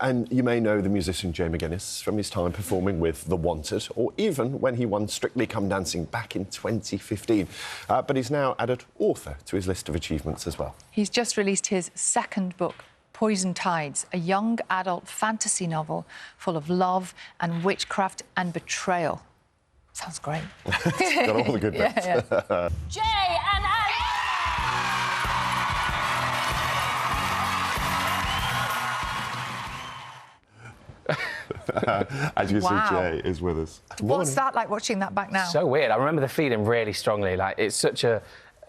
And you may know the musician Jay McGuiness from his time performing with The Wanted, or even when he won Strictly Come Dancing back in 2015. But he's now added author to his list of achievements as well. He's just released his second book, Poison Tides, a young adult fantasy novel full of love and witchcraft and betrayal. Sounds great. It's got all the good bits. Yeah. Jay and As you Wow. see, Jay is with us. What's that like, watching that back now? So weird. I remember the feeling really strongly. Like, it's such a...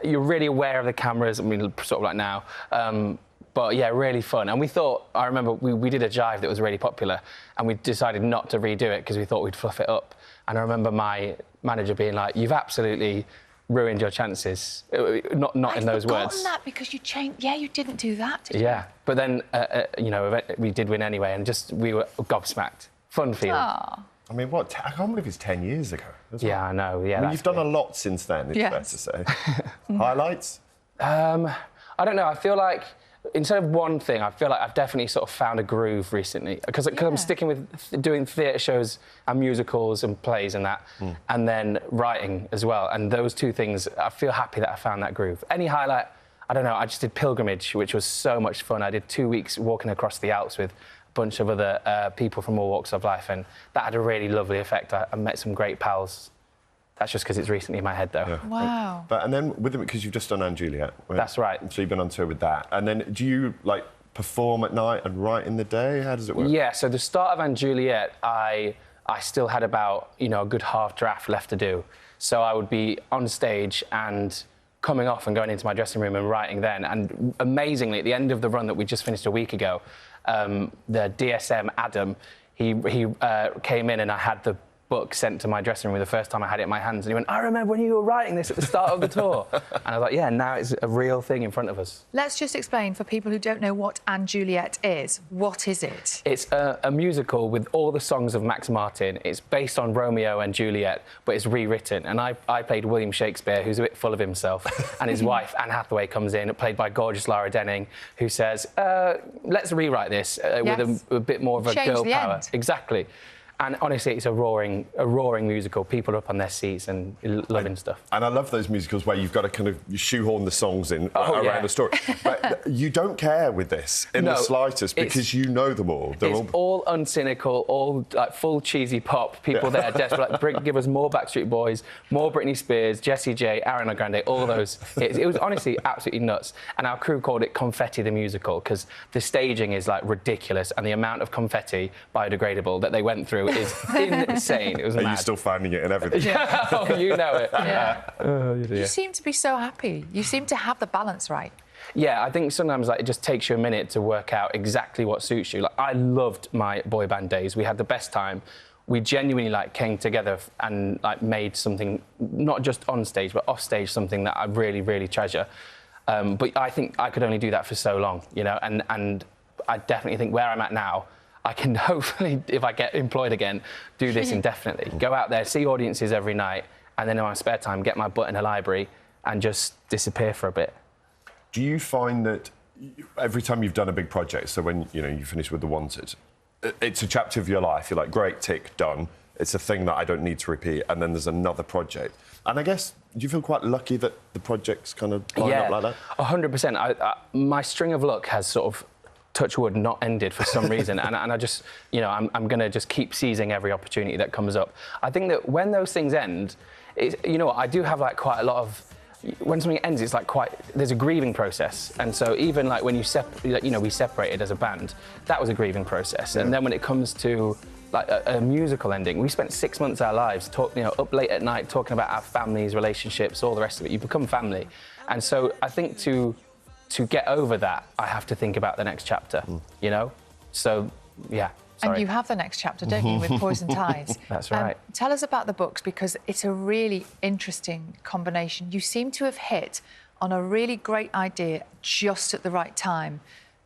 You're really aware of the cameras, I mean, sort of like now. But, yeah, really fun. And we thought... I remember we did a jive that was really popular, and we decided not to redo it because we thought we'd fluff it up. And I remember my manager being like, you've absolutely ruined your chances. Not in those words. I'd forgotten that because you changed... Yeah, you didn't do that, did you? Yeah. But then, you know, we did win anyway, and we were gobsmacked. Fun feeling. Aww. I mean, what? I can't believe it's 10 years ago. Yeah, I know. Yeah, I mean, you've done a lot since then, it's fair to say. Highlights? I don't know. I feel like, instead of one thing, I feel like I've definitely sort of found a groove recently. Because I'm sticking with doing theatre shows and musicals and plays and that, and then writing as well. And those two things, I feel happy that I found that groove. Any highlight? I don't know. I just did Pilgrimage, which was so much fun. I did 2 weeks walking across the Alps with a bunch of other people from all walks of life, and that had a really lovely effect. I met some great pals. That's just because it's recently in my head, though. Yeah. Wow. And then with them, because you've just done Anne Juliet. Right? That's right. So you've been on tour with that. And then do you, like, perform at night and write in the day? How does it work? Yeah, so the start of Anne Juliet, I still had about, you know, a good half draft left to do. So I would be on stage and coming off and going into my dressing room and writing then. And amazingly, at the end of the run that we just finished a week ago, the DSM, Adam, he came in and I had the book sent to my dressing room the first time I had it in my hands, and he went, I remember when you were writing this at the start of the tour. And I was like, yeah, now it's a real thing in front of us. Let's just explain for people who don't know what Anne Juliet is. What is it? It's a musical with all the songs of Max Martin. It's based on Romeo and Juliet, but it's rewritten. And I played William Shakespeare, who's a bit full of himself, and his wife, Anne Hathaway, comes in, played by gorgeous Lara Denning, who says, let's rewrite this with a bit more of a girl power. End. Exactly. And honestly, it's a roaring musical. People are up on their seats and loving stuff. And I love those musicals where you've got to kind of shoehorn the songs in around the story. But you don't care with this in the slightest because you know them all. It's all uncynical, all like full cheesy pop. People there desperate, like, give us more Backstreet Boys, more Britney Spears, Jessie J, Ariana Grande, all those. It was honestly absolutely nuts. And our crew called it Confetti the Musical because the staging is like ridiculous, and the amount of confetti, biodegradable, that they went through is insane. It was mad. Are you still finding it in everything? Yeah. Oh, you know it. Yeah. You seem to be so happy. You seem to have the balance right. Yeah, I think sometimes like it just takes you a minute to work out exactly what suits you. Like, I loved my boy band days. We had the best time. We genuinely like came together and like made something, not just on stage but off stage, something that I really, really treasure. But I think I could only do that for so long, you know. And I definitely think where I'm at now, I can hopefully, if I get employed again, do this indefinitely. Go out there, see audiences every night, and then in my spare time, get my butt in a library and just disappear for a bit. Do you find that every time you've done a big project, so when you finish with The Wanted, it's a chapter of your life, you're like, great, tick, done. It's a thing that I don't need to repeat, and then there's another project. And I guess, do you feel quite lucky that the projects kind of line up like that? 100%. My string of luck has sort of, touch wood, not ended for some reason, and I just, you know, I'm going to just keep seizing every opportunity that comes up. I think that when those things end, you know what, I do have like quite a lot of, when something ends, it's like there's a grieving process, and so even like when we separated as a band, that was a grieving process, and then when it comes to like a musical ending, we spent 6 months of our lives up late at night talking about our families, relationships, all the rest of it. You become family, and so I think to get over that, I have to think about the next chapter, you know? So, yeah, sorry. And you have the next chapter, don't you, with Poison Tides? That's right. Tell us about the books, because it's a really interesting combination. You seem to have hit on a really great idea just at the right time.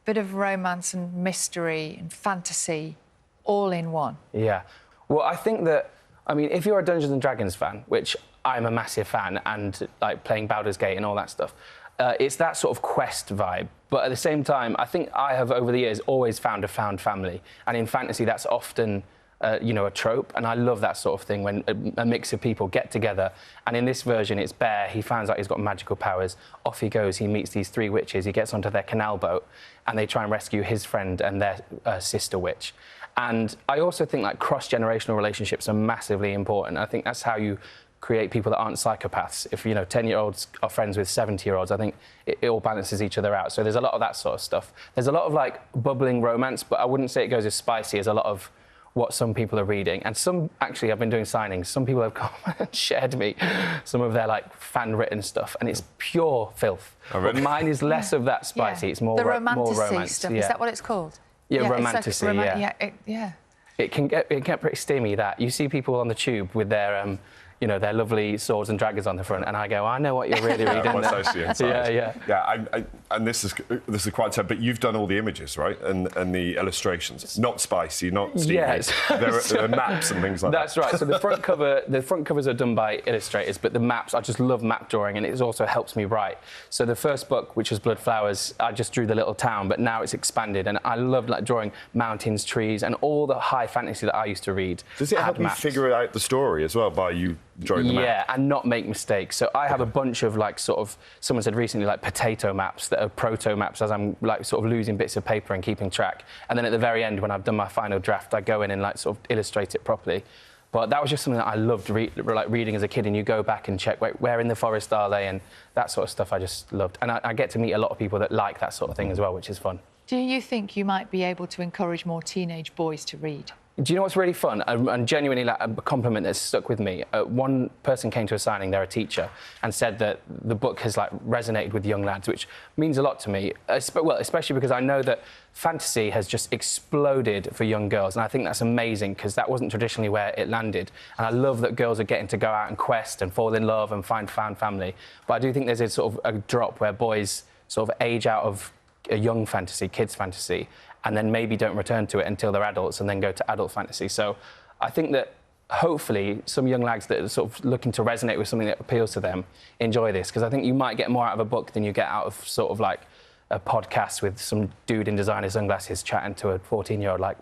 Bit of romance and mystery and fantasy, all in one. Yeah. Well, I think that, I mean, if you're a Dungeons & Dragons fan, which I'm a massive fan, and like playing Baldur's Gate and all that stuff, it's that sort of quest vibe, But at the same time, I think I have, over the years, always found a found family. And in fantasy, that's often, a trope. And I love that sort of thing, when a mix of people get together. And in this version, it's Bear. He finds out he's got magical powers. Off he goes. He meets these 3 witches. He gets onto their canal boat, and they try and rescue his friend and their sister witch. And I also think, like, cross-generational relationships are massively important. I think that's how you create people that aren't psychopaths. If, 10-year-olds are friends with 70-year-olds, I think it all balances each other out. So there's a lot of that sort of stuff. There's a lot of, like, bubbling romance, but I wouldn't say it goes as spicy as a lot of what some people are reading. And some, actually, I've been doing signings. Some people have come and shared me some of their, like, fan-written stuff, and it's pure filth. Oh, really? But mine is less of that spicy. It's more, the more romanticy romance. stuff. Is that what it's called? Yeah, romanticy, yeah. It can get pretty steamy, that. You see people on the tube with their, their lovely swords and daggers on the front, and I go, I know what you're really reading. What's actually inside. Yeah. And this is quite sad, but you've done all the images, right? And the illustrations. Not spicy, not steamy. Yes. There are maps and things like that. That's right. So the front covers are done by illustrators, but the maps, I just love map drawing, and it also helps me write. So the first book, which was Blood Flowers, I just drew the little town, but now it's expanded, and I love, like, drawing mountains, trees, and all the high fantasy that I used to read. Does it help you figure out the story as well by you drawing the map? Yeah, and not make mistakes. So I have a bunch of, like, sort of, someone said recently, like, potato maps that are proto maps, as I'm, like, sort of losing bits of paper and keeping track. And then at the very end, when I've done my final draft, I go in and, like, sort of illustrate it properly. But that was just something that I loved reading as a kid, and you go back and check, where in the forest are they, and that sort of stuff I just loved. And I get to meet a lot of people that like that sort of thing as well, which is fun. Do you think you might be able to encourage more teenage boys to read? Do you know what's really fun and genuinely, like, a compliment that's stuck with me? One person came to a signing, they're a teacher, and said that the book has, like, resonated with young lads, which means a lot to me. Well, especially because I know that fantasy has just exploded for young girls, and I think that's amazing, because that wasn't traditionally where it landed. And I love that girls are getting to go out and quest and fall in love and find found family. But I do think there's a sort of a drop where boys sort of age out of a young fantasy, kids' fantasy, and then maybe don't return to it until they're adults and then go to adult fantasy. So I think that hopefully some young lads that are sort of looking to resonate with something that appeals to them enjoy this, because I think you might get more out of a book than you get out of sort of like a podcast with some dude in designer sunglasses chatting to a 14-year-old. Like,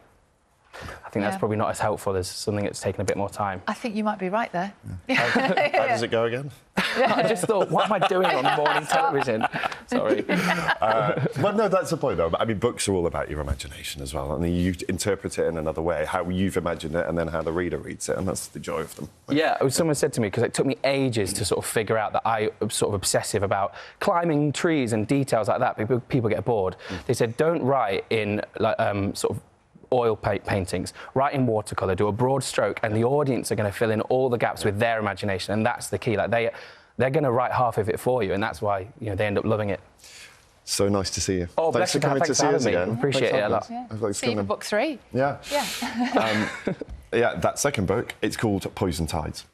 I think that's probably not as helpful as something that's taken a bit more time. I think you might be right there. How does it go again? I just thought, what am I doing on morning television? Sorry. Well, no, that's the point, though. I mean, books are all about your imagination as well. I mean, you interpret it in another way, how you've imagined it, and then how the reader reads it, and that's the joy of them. Yeah, someone said to me, because it took me ages to sort of figure out that I am sort of obsessive about climbing trees and details like that. People get bored. They said, don't write in, like, sort of oil paintings, write in watercolour, do a broad stroke, and the audience are going to fill in all the gaps with their imagination, and that's the key. Like, they're going to write half of it for you, and that's why, they end up loving it. So nice to see you. Oh, thanks for coming to see us again. Appreciate it a lot. See you for book 3. Yeah. Yeah. Yeah, that second book, it's called Poison Tides.